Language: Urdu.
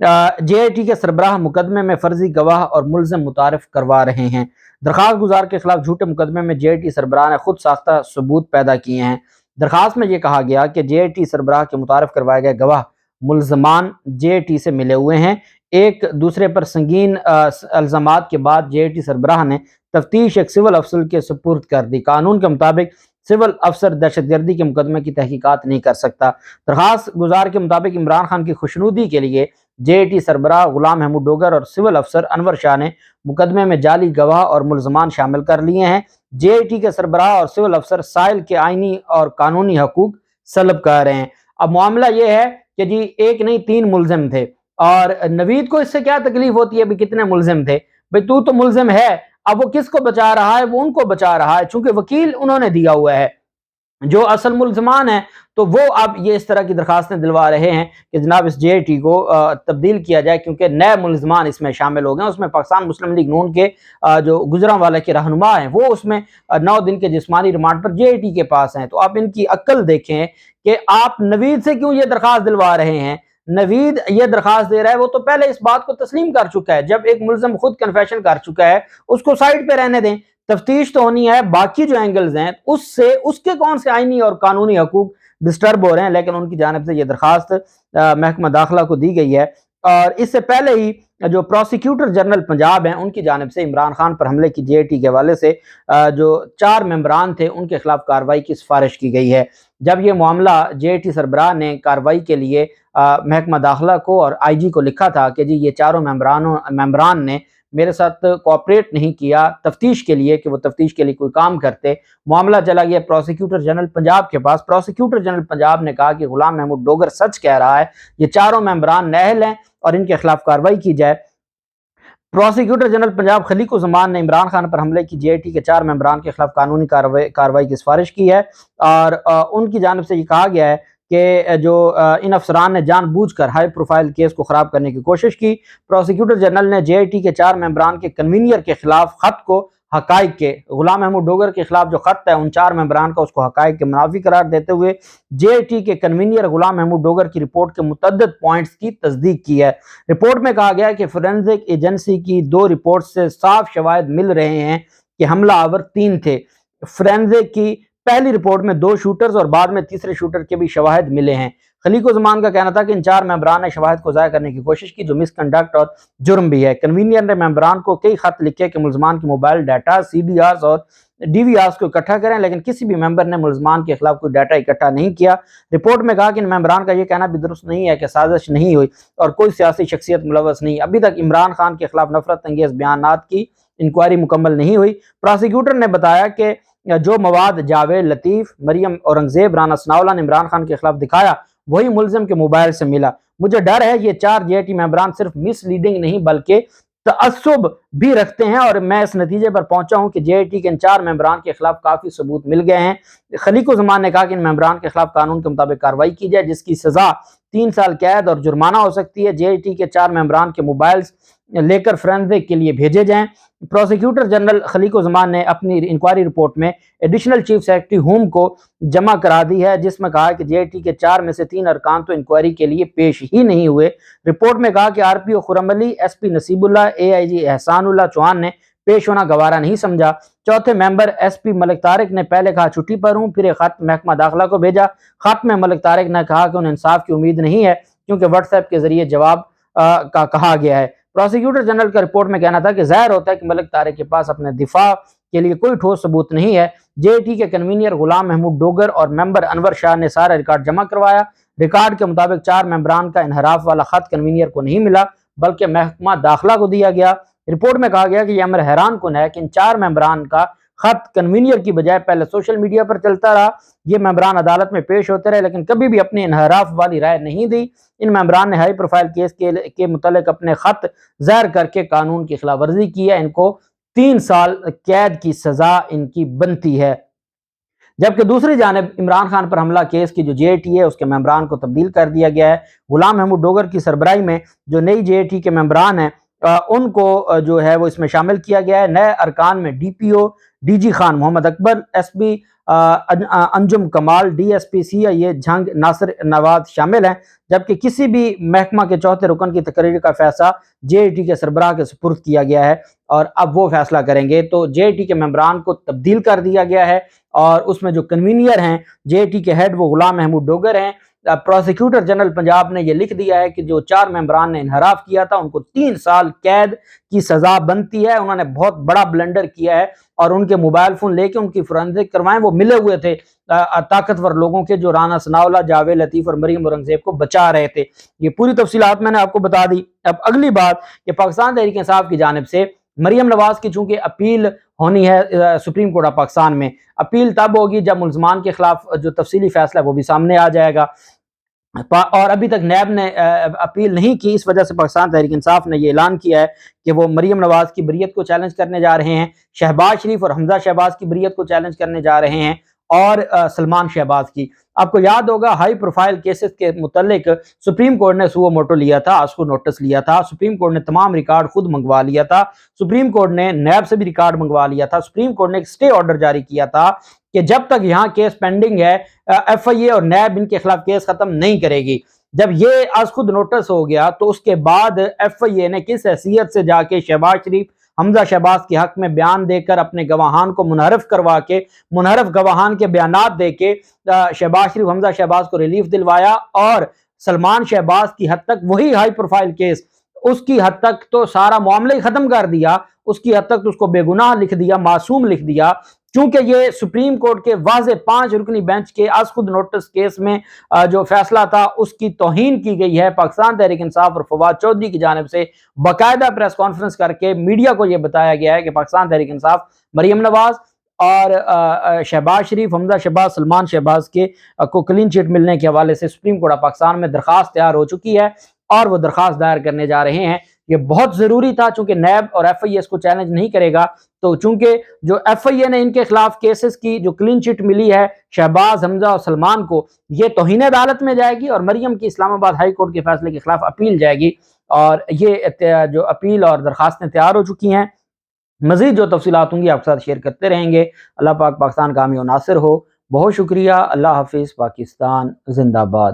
JIT کے سربراہ مقدمے میں فرضی گواہ اور ملزم متعارف کروا رہے ہیں۔ درخواست گزار کے خلاف جھوٹے مقدمے میں JIT سربراہ نے خود ساختہ ثبوت پیدا کیے ہیں۔ درخواست میں یہ کہا گیا کہ JIT سربراہ کے متعارف کروائے گئے گواہ ملزمان JIT سے ملے ہوئے ہیں۔ ایک دوسرے پر سنگین الزامات کے بعد JIT سربراہ نے تفتیش ایک سول افسر کے سپرد کر دی۔ قانون کے مطابق سول افسر دہشت گردی کے مقدمے کی تحقیقات نہیں کر سکتا۔ درخواست گزار کے مطابق عمران خان کی خوشنودی کے لیے JIT سربراہ غلام محمود ڈوگر اور سول افسر انور شاہ نے مقدمے میں جعلی گواہ اور ملزمان شامل کر لیے ہیں۔ JIT کے سربراہ اور سول افسر سائل کے آئینی اور قانونی حقوق سلب کر رہے ہیں۔ اب معاملہ یہ ہے کہ جی ایک نہیں 3 ملزم تھے، اور نوید کو اس سے کیا تکلیف ہوتی ہے بھی کتنے ملزم تھے؟ بھئی تو ملزم ہے، اب وہ کس کو بچا رہا ہے؟ وہ ان کو بچا رہا ہے، چونکہ وکیل انہوں نے دیا ہوا ہے۔ جو اصل ملزمان ہیں تو وہ اب یہ اس طرح کی درخواستیں دلوا رہے ہیں کہ جناب اس JIT کو تبدیل کیا جائے، کیونکہ نئے ملزمان اس میں شامل ہو گئے ہیں۔ اس میں پاکستان مسلم لیگ نون کے جو گجرانوالہ کے رہنما ہیں وہ اس میں 9 دن کے جسمانی ریمانڈ پر JIT کے پاس ہیں۔ تو آپ ان کی عقل دیکھیں کہ آپ نوید سے کیوں یہ درخواست دلوا رہے ہیں۔ نوید یہ درخواست دے رہا ہے، وہ تو پہلے اس بات کو تسلیم کر چکا ہے۔ جب ایک ملزم خود کنفیشن کر چکا ہے اس کو سائڈ پہ رہنے دیں، تفتیش تو ہونی ہے، باقی جو اینگلز ہیں اس کے کون سے آئینی اور قانونی حقوق ڈسٹرب ہو رہے ہیں۔ لیکن ان کی جانب سے یہ درخواست محکمہ داخلہ کو دی گئی ہے، اور اس سے پہلے ہی جو پروسیکیوٹر جنرل پنجاب ہیں ان کی جانب سے عمران خان پر حملے کی JIT کے حوالے سے جو 4 ممبران تھے ان کے خلاف کارروائی کی سفارش کی گئی ہے۔ جب یہ معاملہ JIT سربراہ نے کارروائی کے لیے محکمہ داخلہ کو اور IG کو لکھا تھا کہ جی یہ چاروں ممبران نے میرے ساتھ کوآپریٹ نہیں کیا تفتیش کے لیے کہ وہ تفتیش کے لیے کوئی کام کرتے، معاملہ چلا گیا پروسیکیوٹر جنرل پنجاب کے پاس۔ پروسیکیوٹر جنرل پنجاب نے کہا کہ غلام محمود ڈوگر سچ کہہ رہا ہے، یہ چاروں ممبران نااہل ہیں اور ان کے خلاف کارروائی کی جائے۔ پروسیکیوٹر جنرل پنجاب خلیق الزمان نے عمران خان پر حملے کی JIT کے 4 ممبران کے خلاف قانونی کارروائی کی سفارش کی ہے، اور ان کی جانب سے یہ کہا گیا ہے کہ جو ان افسران نے جان بوجھ کر ہائی پروفائل کیس کو خراب کرنے کی کوشش کی۔ پروسیکیوٹر جنرل نے JIT کے 4 ممبران کے کنوینئر کے خلاف خط کو حقائق کے، غلام محمود ڈوگر کے خلاف جو خط ہے ان 4 ممبران کا، اس کو حقائق کے منافی قرار دیتے ہوئے JIT کے کنوینئر غلام محمود ڈوگر کی رپورٹ کے متعدد پوائنٹس کی تصدیق کی ہے۔ رپورٹ میں کہا گیا ہے کہ فورینزک ایجنسی کی 2 رپورٹ سے صاف شواہد مل رہے ہیں کہ حملہ آور 3 تھے۔ فورینزک کی پہلی رپورٹ میں 2 شوٹرز اور بعد میں تیسرے شوٹر کے بھی شواہد ملے ہیں۔ خلیق الزمان کا کہنا تھا کہ ان 4 ممبران نے شواہد کو ضائع کرنے کی کوشش کی، جو مس کنڈکٹ اور جرم بھی ہے۔ کنوینئر نے ممبران کو کئی خط لکھے کہ ملزمان کے موبائل ڈیٹا، CDRs اور DVRs کو اکٹھا کریں، لیکن کسی بھی ممبر نے ملزمان کے خلاف کوئی ڈیٹا اکٹھا نہیں کیا۔ رپورٹ میں کہا کہ ان ممبران کا یہ کہنا بھی درست نہیں ہے کہ سازش نہیں ہوئی اور کوئی سیاسی شخصیت ملوث نہیں۔ ابھی تک عمران خان کے خلاف نفرت انگیز بیانات کی انکوائری مکمل نہیں ہوئی۔ پروسیکیوٹر نے بتایا کہ جو مواد جاوید لطیف، مریم اورنگزیب، رانا ثناءاللہ نے عمران خان کے خلاف دکھایا وہی ملزم کے موبائل سے ملا۔ مجھے ڈر ہے یہ 4 JIT ممبران صرف مس لیڈنگ نہیں بلکہ تعصب بھی رکھتے ہیں، اور میں اس نتیجے پر پہنچا ہوں کہ JIT کے ان 4 ممبران کے خلاف کافی ثبوت مل گئے ہیں۔ خلیق الزمان نے کہا کہ ان ممبران کے خلاف قانون کے مطابق کارروائی کی جائے، جس کی سزا 3 سال قید اور جرمانہ ہو سکتی ہے۔ JIT کے 4 ممبران کے موبائلز لے کر فورینزک کے لیے بھیجے جائیں۔ پروسیکیوٹر جنرل خلیق الزمان نے اپنی انکوائری رپورٹ میں ایڈیشنل چیف سیکرٹری ہوم کو جمع کرا دی ہے، جس میں کہا کہ JIT کے 4 میں سے 3 ارکان تو انکوائری کے لیے پیش ہی نہیں ہوئے۔ رپورٹ میں کہا کہ RPO خرم علی، SP نصیب اللہ، AIG احسان اللہ چوہان نے پیش ہونا گوارا نہیں سمجھا۔ چوتھے ممبر SP ملک طارق نے پہلے کہا چھٹی پر ہوں، پھر ایک خط محکمہ داخلہ کو بھیجا۔ خط میں ملک طارق نے کہا کہ انہیں انصاف کی امید نہیں ہے کیونکہ واٹس ایپ کے ذریعے جواب کا کہا گیا ہے۔ پروسیکیوٹر جنرل کا رپورٹ میں کہنا تھا کہ ظاہر ہوتا ہے کہ ملک طارق کے پاس اپنے دفاع کے لیے کوئی ٹھوس ثبوت نہیں ہے۔ JIT کے کنوینئر غلام محمود ڈوگر اور ممبر انور شاہ نے سارا ریکارڈ جمع کروایا۔ ریکارڈ کے مطابق 4 ممبران کا انحراف والا خط کنوینئر کو نہیں ملا بلکہ محکمہ داخلہ کو دیا گیا۔ رپورٹ میں کہا گیا کہ یہ امر حیران کن ہے کہ ان 4 ممبران کا خط کنوینئر کی بجائے پہلے سوشل میڈیا پر چلتا رہا۔ یہ ممبران عدالت میں پیش ہوتے رہے لیکن کبھی بھی اپنی انحراف والی رائے نہیں دی۔ ان ممبران نے ہائی پروفائل کیس کے متعلق اپنے خط ظاہر کر کے قانون کی خلاف ورزی کی ہے۔ ان کو 3 سال قید کی سزا ان کی بنتی ہے۔ جبکہ دوسری جانب عمران خان پر حملہ کیس کی جو JIT ہے اس کے ممبران کو تبدیل کر دیا گیا ہے۔ غلام محمود ڈوگر کی سربراہی میں جو نئی JIT کے ممبران ہیں ان کو جو ہے وہ اس میں شامل کیا گیا ہے۔ نئے ارکان میں DPO DG خان محمد اکبر، SP انجم کمال DSP CIA جھنگ ناصر نواز شامل ہیں، جبکہ کسی بھی محکمہ کے چوتھے رکن کی تقرری کا فیصلہ JIT کے سربراہ کے سپرد کیا گیا ہے اور اب وہ فیصلہ کریں گے۔ تو JIT کے ممبران کو تبدیل کر دیا گیا ہے اور اس میں جو کنوینئر ہیں JIT کے ہیڈ وہ غلام محمود ڈوگر ہیں۔ پروسیکیوٹر جنرل پنجاب نے یہ لکھ دیا ہے کہ جو 4 ممبران نے انحراف کیا تھا ان کو 3 سال قید کی سزا بنتی ہے۔ انہوں نے بہت بڑا بلنڈر کیا ہے اور ان کے موبائل فون لے کے ان کی فورینسک کروائیں، وہ ملے ہوئے تھے طاقتور لوگوں کے جو رانا ثناءاللہ، جاوید لطیف اور مریم اورنگزیب کو بچا رہے تھے۔ یہ پوری تفصیلات میں نے آپ کو بتا دی۔ اب اگلی بات کہ پاکستان تحریک انصاف کی جانب سے مریم نواز کی چونکہ اپیل ہونی ہے سپریم کورٹ آف پاکستان میں، اپیل تب ہوگی جب ملزمان کے خلاف جو تفصیلی فیصلہ ہے وہ بھی سامنے آ جائے گا، اور ابھی تک نیب نے اپیل نہیں کی۔ اس وجہ سے پاکستان تحریک انصاف نے یہ اعلان کیا ہے کہ وہ مریم نواز کی بریت کو چیلنج کرنے جا رہے ہیں، شہباز شریف اور حمزہ شہباز کی بریت کو چیلنج کرنے جا رہے ہیں، اور سلمان شہباز کی۔ آپ کو یاد ہوگا ہائی پروفائل کیسز کے متعلق سپریم کورٹ نے سو موٹو لیا تھا، اس کو نوٹس لیا تھا، سپریم کورٹ نے تمام ریکارڈ خود منگوا لیا تھا، سپریم کورٹ نے نیب سے بھی ریکارڈ منگوا لیا تھا، سپریم کورٹ نے ایک سٹے آرڈر جاری کیا تھا کہ جب تک یہاں کیس پینڈنگ ہے FIA اور نیب ان کے خلاف کیس ختم نہیں کرے گی۔ جب یہ از خود نوٹس ہو گیا تو اس کے بعد FIA نے کس حیثیت سے جا کے شہباز شریف، حمزہ شہباز کے حق میں بیان دے کر اپنے گواہان کو منحرف کروا کے، منحرف گواہان کے بیانات دے کے شہباز شریف، حمزہ شہباز کو ریلیف دلوایا، اور سلمان شہباز کی حد تک وہی ہائی پروفائل کیس، اس کی حد تک تو سارا معاملہ ہی ختم کر دیا، اس کی حد تک تو اس کو بے گناہ لکھ دیا، معصوم لکھ دیا، چونکہ یہ سپریم کورٹ کے واضح 5 رکنی بینچ کے از خود نوٹس کیس میں جو فیصلہ تھا اس کی توہین کی گئی ہے۔ پاکستان تحریک انصاف اور فواد چودھری کی جانب سے باقاعدہ پریس کانفرنس کر کے میڈیا کو یہ بتایا گیا ہے کہ پاکستان تحریک انصاف مریم نواز اور شہباز شریف، حمزہ شہباز، سلمان شہباز کے کو کلین چٹ ملنے کے حوالے سے سپریم کورٹ آف پاکستان میں درخواست تیار ہو چکی ہے اور وہ درخواست دائر کرنے جا رہے ہیں۔ یہ بہت ضروری تھا چونکہ نیب اور FIA اس کو چیلنج نہیں کرے گا، تو چونکہ جو FIA نے ان کے خلاف کیسز کی جو کلین چٹ ملی ہے شہباز، حمزہ اور سلمان کو، یہ توہین عدالت میں جائے گی اور مریم کی اسلام آباد ہائی کورٹ کے فیصلے کے خلاف اپیل جائے گی، اور یہ جو اپیل اور درخواستیں تیار ہو چکی ہیں۔ مزید جو تفصیلات ہوں گی آپ کے ساتھ شیئر کرتے رہیں گے۔ اللہ پاک پاکستان کامیاب و ناصر ہو۔ بہت شکریہ۔ اللہ حافظ۔ پاکستان زندہ باد۔